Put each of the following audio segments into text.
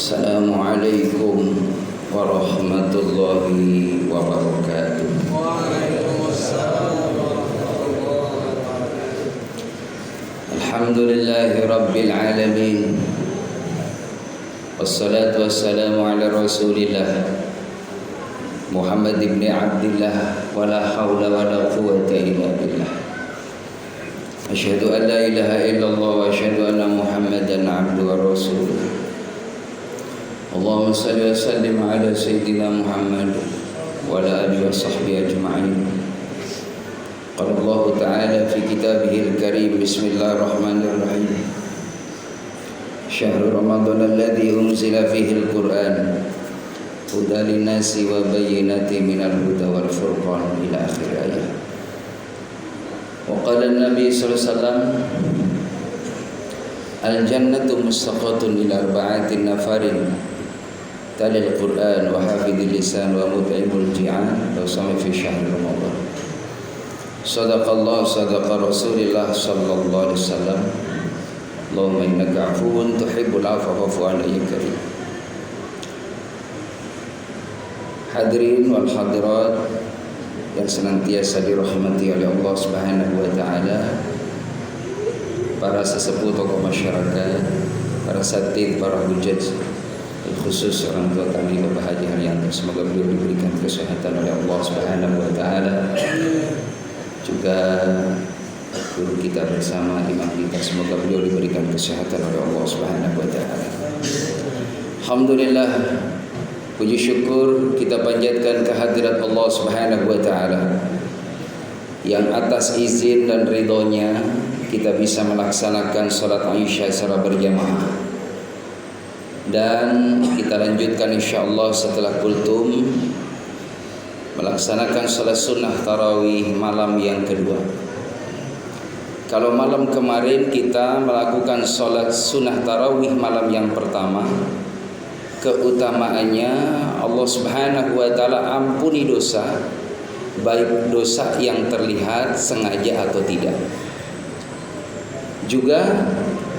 Assalamualaikum warahmatullahi wabarakatuh. Alhamdulillahi rabbil alamin. Wassalatu wassalamu ala rasulillah Muhammad ibn Abdillah. Wala hawla wala quwwata illa billah. Asyhadu an la ilaha illallah wa asyhadu anna Muhammadan abduhu wa rasuluh. Allahumma salli wa sallim ala sayyidina Muhammad wa ala alihi wa sahbihi ajma'in. Qala Allah Ta'ala fi kitabihil karim. Bismillahirrahmanirrahim. Syahrul Ramadan alladhi unzila fihi al-Qur'an hudan lin-nasi wa bayyinatin minal huda wal furqan ila akhir ayat. Wa qala an-nabi sallallahu alaihi wasallam al-jannatu mustaqatun ila arba'atin nafarin talil Qur'an wa hafidhil lisan wa mut'imul ji'an wa sami fi syahr Ramadan. Sadaqallah sadaqa Rasulullah sallallahu alaihi wasallam. Allahumma innaka 'afuwun tuhibbul 'afwa fa'fu 'anna ya karim. Hadirin wal hadirat yang senantiasa dirahmati oleh Allah Subhanahu wa taala, para sesepuh tokoh masyarakat, para satid, para hujjaj, khusus orang tua kami Bapak Haji Haryanto, semoga beliau diberikan kesehatan oleh Allah Subhanahu wa taala. Juga guru kita bersama, imam kita, semoga beliau diberikan kesehatan oleh Allah Subhanahu wa taala. Alhamdulillah, puji syukur kita panjatkan kehadirat Allah Subhanahu wa taala yang atas izin dan ridhonya kita bisa melaksanakan salat Isya secara berjamaah. Dan kita lanjutkan insyaallah setelah kultum melaksanakan salat sunnah tarawih malam yang kedua. Kalau malam kemarin kita melakukan salat sunnah tarawih malam yang pertama, keutamaannya Allah Subhanahu wa taala ampuni dosa, baik dosa yang terlihat sengaja atau tidak. Juga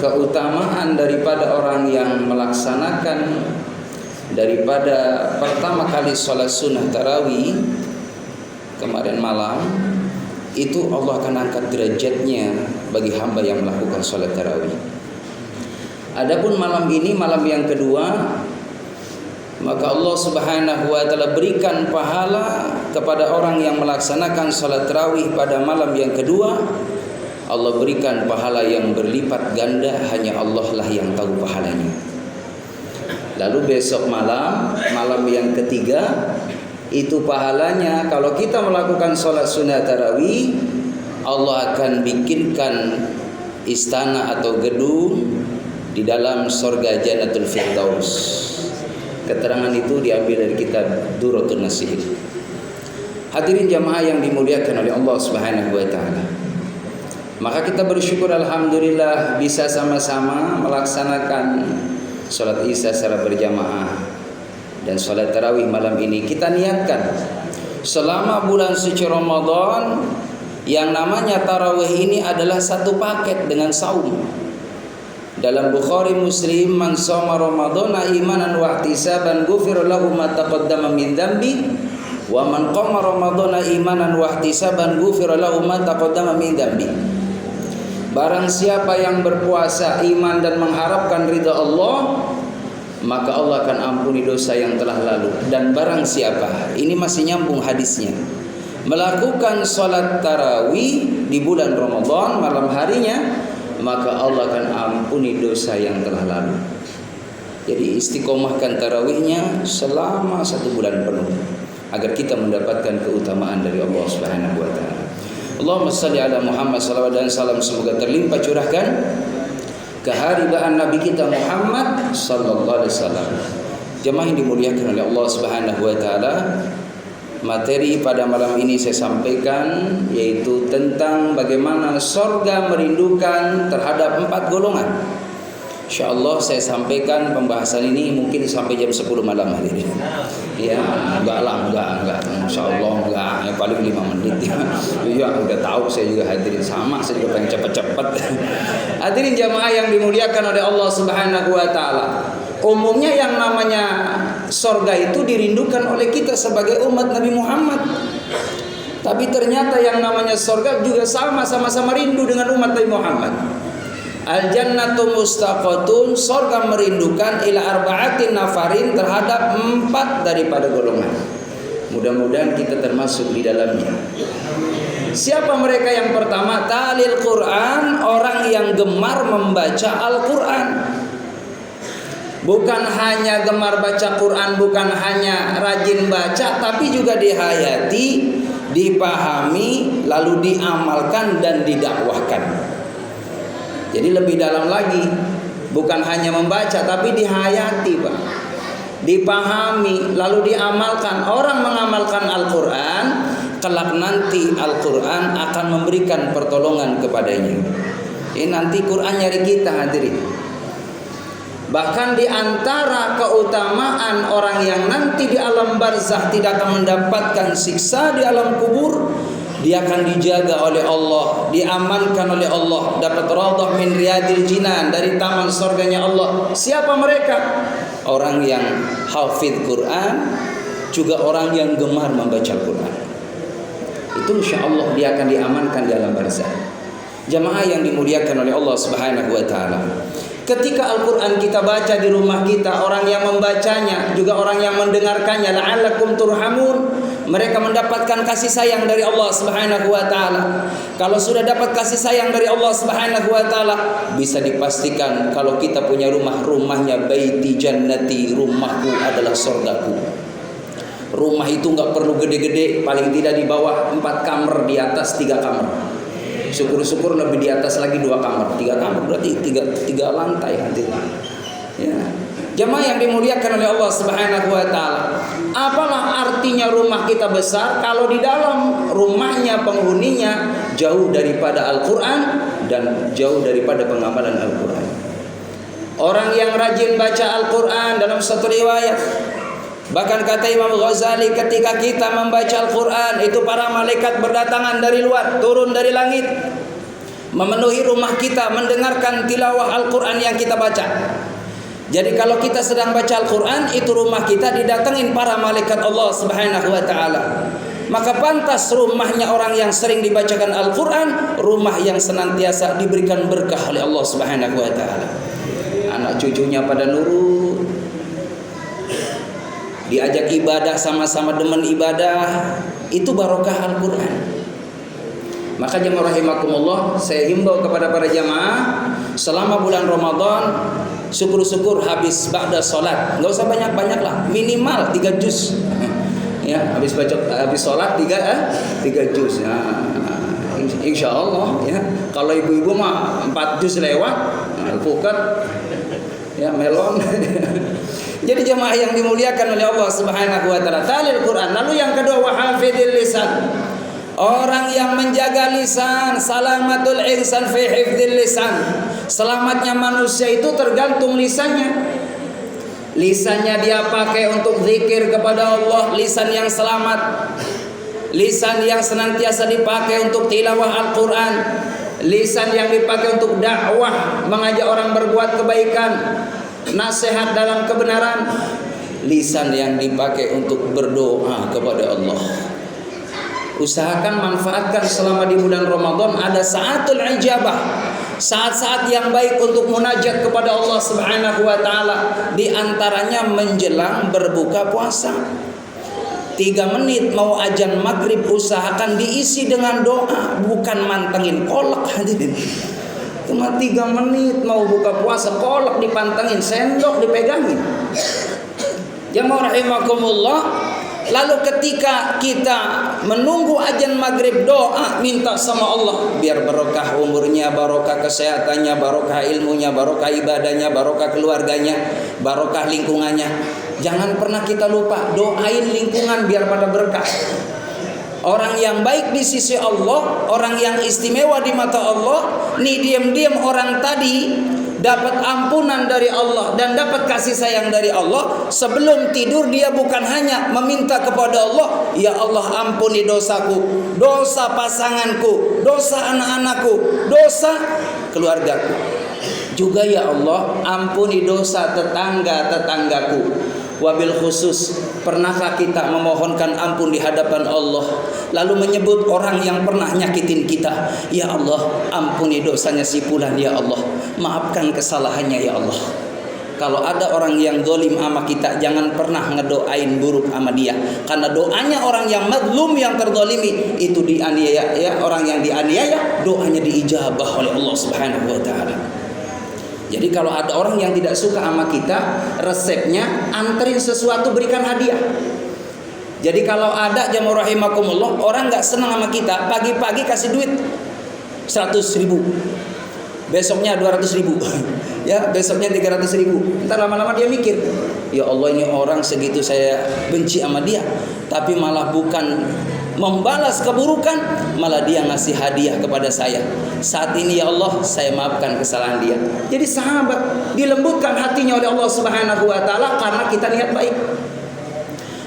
keutamaan daripada orang yang melaksanakan daripada pertama kali sholat sunnah tarawih kemarin malam, itu Allah akan angkat derajatnya bagi hamba yang melakukan sholat tarawih. Adapun malam ini, malam yang kedua, maka Allah Subhanahu wa taala berikan pahala kepada orang yang melaksanakan sholat tarawih pada malam yang kedua. Allah berikan pahala yang berlipat ganda, hanya Allah lah yang tahu pahalanya. Lalu besok malam, malam yang ketiga, itu pahalanya kalau kita melakukan sholat sunnah tarawih, Allah akan bikinkan istana atau gedung di dalam surga Jannatul Firdaus. Keterangan itu diambil dari kitab Durratun Nasihin. Hadirin jamaah yang dimuliakan oleh Allah Subhanahu wa taala, maka kita bersyukur alhamdulillah bisa sama-sama melaksanakan sholat Isya secara berjamaah dan sholat tarawih malam ini. Kita niatkan selama bulan suci Ramadan, yang namanya tarawih ini adalah satu paket dengan saum. Dalam Bukhari Muslim, man shoma ramadhana imanan wa ihtisaban ghufira lahu ma taqaddama min dzambi wa man qama ramadhana imanan wa ihtisaban ghufira lahu ma taqaddama min dzambi. Barang siapa yang berpuasa iman dan mengharapkan ridha Allah, maka Allah akan ampuni dosa yang telah lalu. Dan barang siapa, ini masih nyambung hadisnya, melakukan sholat tarawih di bulan Ramadan malam harinya, maka Allah akan ampuni dosa yang telah lalu. Jadi istiqomahkan tarawihnya selama 1 bulan penuh agar kita mendapatkan keutamaan dari Allah Subhanahu wa taala. Allahumma salli ala Muhammad, salawat dan salam semoga terlimpah curahkan keharibaan Nabi kita Muhammad sallallahu alaihi wasallam. Jemaah yang dimuliakan oleh Allah Subhanahu wa taala, materi pada malam ini saya sampaikan yaitu tentang bagaimana surga merindukan terhadap 4 golongan. Insyaallah saya sampaikan pembahasan ini mungkin sampai jam 10 malam hari ini. Ya, enggak. Insyaallah enggak, ya paling 5 menit ya. Iya, udah tahu saya juga hadirin sama, saya juga pengen cepat-cepat. Hadirin jamaah yang dimuliakan oleh Allah Subhanahu wa taala. Umumnya yang namanya sorga itu dirindukan oleh kita sebagai umat Nabi Muhammad. Tapi ternyata yang namanya sorga juga sama-sama rindu dengan umat Nabi Muhammad. Al-jannatu mustaqatun, sorga merindukan ila arba'atin nafarin, terhadap 4 daripada golongan. Mudah-mudahan kita termasuk di dalamnya. Siapa mereka yang pertama? Talil Quran, orang yang gemar membaca Al-Quran. Bukan hanya gemar baca Quran, bukan hanya rajin baca, tapi juga dihayati, dipahami, lalu diamalkan dan didakwahkan. Jadi lebih dalam lagi, bukan hanya membaca tapi dihayati, Pak. Dipahami lalu diamalkan. Orang mengamalkan Al-Quran, kelak nanti Al-Quran akan memberikan pertolongan kepadanya. Ini nanti Quran nyari kita, hadirin. Bahkan di antara keutamaan orang yang nanti di alam barzakh tidak akan mendapatkan siksa di alam kubur, dia akan dijaga oleh Allah, diamankan oleh Allah, dapat raudhah min riyadil jinan, dari taman surganya Allah. Siapa mereka? Orang yang hafidh Quran, juga orang yang gemar membaca Quran. Itu insyaallah dia akan diamankan di alam barzakh. Jamaah yang dimuliakan oleh Allah Subhanahu wa taala. Ketika Al-Quran kita baca di rumah kita, orang yang membacanya juga orang yang mendengarkannya, la'allakum turhamun, mereka mendapatkan kasih sayang dari Allah Subhanahu wa taala. Kalau sudah dapat kasih sayang dari Allah Subhanahu wa taala, bisa dipastikan kalau kita punya rumah, rumahnya baiti jannati, rumahku adalah surgaku. Rumah itu enggak perlu gede-gede, paling tidak di bawah 4 kamar, di atas 3 kamar. Syukur-syukur lebih di atas lagi 2 kamar. 3 kamar berarti 3 lantai nanti. Ya. Jemaah yang dimuliakan oleh Allah Subhanahu wa taala. Apalah artinya rumah kita besar kalau di dalam rumahnya penghuninya jauh daripada Al-Qur'an dan jauh daripada pengamalan Al-Qur'an. Orang yang rajin baca Al-Qur'an, dalam satu riwayat, bahkan kata Imam Ghazali, ketika kita membaca Al-Quran, itu para malaikat berdatangan dari luar, turun dari langit, memenuhi rumah kita, mendengarkan tilawah Al-Quran yang kita baca. Jadi kalau kita sedang baca Al-Quran, itu rumah kita didatengin para malaikat Allah Subhanahu wa ta'ala. Maka pantas rumahnya orang yang sering dibacakan Al-Quran, rumah yang senantiasa diberikan berkah oleh Allah Subhanahu wa ta'ala. Anak cucunya pada nurut, diajak ibadah, sama-sama demen ibadah, itu barokah Al-Quran. Maka jemaah rahimakumullah, saya himbau kepada para jamaah, selama bulan Ramadan, syukur-syukur habis ba'da sholat, nggak usah banyak-banyak lah, minimal 3 juz. Ya, habis sholat 3 juz. Ya, insya Allah ya. Kalau ibu-ibu mah 4 juz lewat, alpukat, ya melon. Jadi jemaah yang dimuliakan oleh Allah Subhanahu wa taala, talil Quran. Lalu yang kedua, wahafidil lisan. Orang yang menjaga lisan, salamatul insan fi hifdzil lisan. Selamatnya manusia itu tergantung lisannya. Lisannya dia pakai untuk zikir kepada Allah, lisan yang selamat. Lisan yang senantiasa dipakai untuk tilawah Al-Quran. Lisan yang dipakai untuk dakwah, mengajak orang berbuat kebaikan, nasihat dalam kebenaran. Lisan yang dipakai untuk berdoa kepada Allah. Usahakan manfaatkan selama di bulan Ramadan ada saatul ijabah, saat-saat yang baik untuk munajat kepada Allah Subhanahu wa taala. Di antaranya menjelang berbuka puasa. 3 menit mau azan maghrib, usahakan diisi dengan doa, bukan mantengin kolak hadirin. Cuma 3 menit mau buka puasa, kolak dipantengin, sendok dipegangin. Jamaah rahimakumullah. Lalu ketika kita menunggu azan maghrib, doa, minta sama Allah biar barokah umurnya, barokah kesehatannya, barokah ilmunya, barokah ibadahnya, barokah keluarganya, barokah lingkungannya. Jangan pernah kita lupa doain lingkungan biar pada berkah. Orang yang baik di sisi Allah, orang yang istimewa di mata Allah, nih diam-diam orang tadi dapat ampunan dari Allah dan dapat kasih sayang dari Allah. Sebelum tidur dia bukan hanya meminta kepada Allah, ya Allah ampuni dosaku, dosa pasanganku, dosa anak-anakku, dosa keluargaku. Juga ya Allah, ampuni dosa tetangga-tetanggaku. Wabil khusus, pernahkah kita memohonkan ampun di hadapan Allah, lalu menyebut orang yang pernah nyakitin kita, ya Allah, ampuni dosanya si fulan ya Allah, maafkan kesalahannya ya Allah. Kalau ada orang yang zalim sama kita, jangan pernah ngedoain buruk sama dia, karena doanya orang yang mazlum, yang terzalimi itu dianiaya, ya, orang yang dianiaya doanya diijabah oleh Allah Subhanahu wa taala. Jadi kalau ada orang yang tidak suka sama kita, resepnya anterin sesuatu, berikan hadiah. Jadi kalau ada jamaah rahimakumullah, orang nggak senang sama kita, pagi-pagi kasih duit 100.000, besoknya 200.000, ya besoknya 300.000. Ntar lama-lama dia mikir, ya Allah, ini orang segitu saya benci sama dia, tapi malah bukan membalas keburukan, malah dia ngasih hadiah kepada saya. Saat ini ya Allah, saya maafkan kesalahan dia. Jadi sahabat dilembutkan hatinya oleh Allah Subhanahu wa taala karena kita niat baik.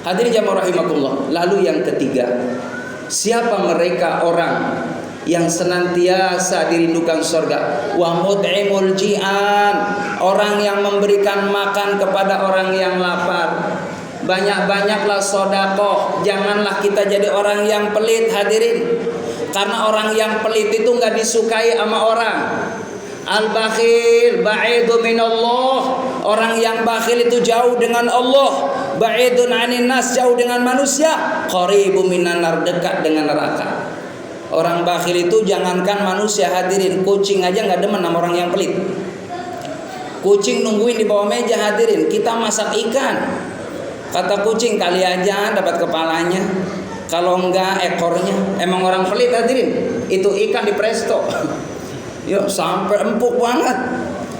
Hadirin jamaah rahimakumullah. Lalu yang ketiga, siapa mereka orang yang senantiasa dirindukan surga? Wa mut'imul ji'an, orang yang memberikan makan kepada orang yang lapar. Banyak-banyaklah sedekah, janganlah kita jadi orang yang pelit, hadirin. Karena orang yang pelit itu nggak disukai sama orang. Al-bakhil ba'idu minallah, orang yang bakhil itu jauh dengan Allah. Ba'idun 'anin nas, jauh dengan manusia. Qaribu minan nar, dekat dengan neraka. Orang bakhil itu jangankan manusia, hadirin, kucing aja nggak demen sama orang yang pelit. Kucing nungguin di bawah meja, hadirin. Kita masak ikan, kata kucing, kali aja dapat kepalanya, kalau enggak ekornya. Emang orang pelit, hadirin. Itu ikan di presto, yuk sampai empuk banget.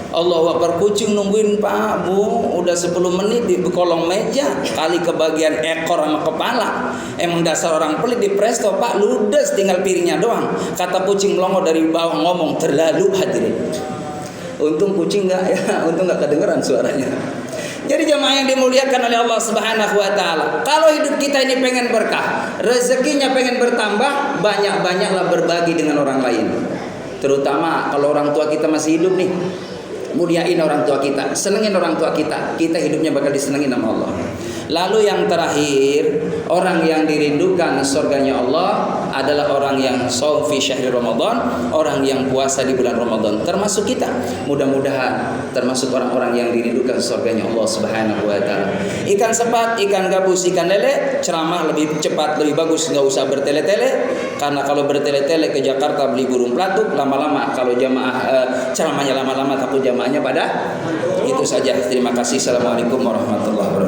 Allahu Akbar, kucing nungguin, Pak Bu, udah 10 menit di kolong meja, kali kebagian ekor sama kepala. Emang dasar orang pelit di presto, Pak, ludes tinggal piringnya doang. Kata kucing melongo dari bawah ngomong, terlalu, hadirin. Untung kucing enggak, ya, untung enggak kedengeran suaranya. Jadi jemaah yang dimuliakan oleh Allah Subhanahu wa taala, kalau hidup kita ini pengen berkah, rezekinya pengen bertambah, banyak-banyaklah berbagi dengan orang lain. Terutama kalau orang tua kita masih hidup nih, muliain orang tua kita, senengin orang tua kita, kita hidupnya bakal disenengin sama Allah. Lalu yang terakhir, orang yang dirindukan surganya Allah adalah orang yang shaum fi syahri Ramadan, orang yang puasa di bulan Ramadan, termasuk kita. Mudah-mudahan termasuk orang-orang yang dirindukan surganya Allah Subhanahu wa taala. Ikan sepat, ikan gabus, ikan lele, ceramah lebih cepat, lebih bagus, nggak usah bertele-tele. Karena kalau bertele-tele ke Jakarta beli burung pelatuk, lama-lama kalau jamaah ceramahnya lama-lama takut jamaahnya pada. Itu saja. Terima kasih. Assalamualaikum warahmatullahi wabarakatuh.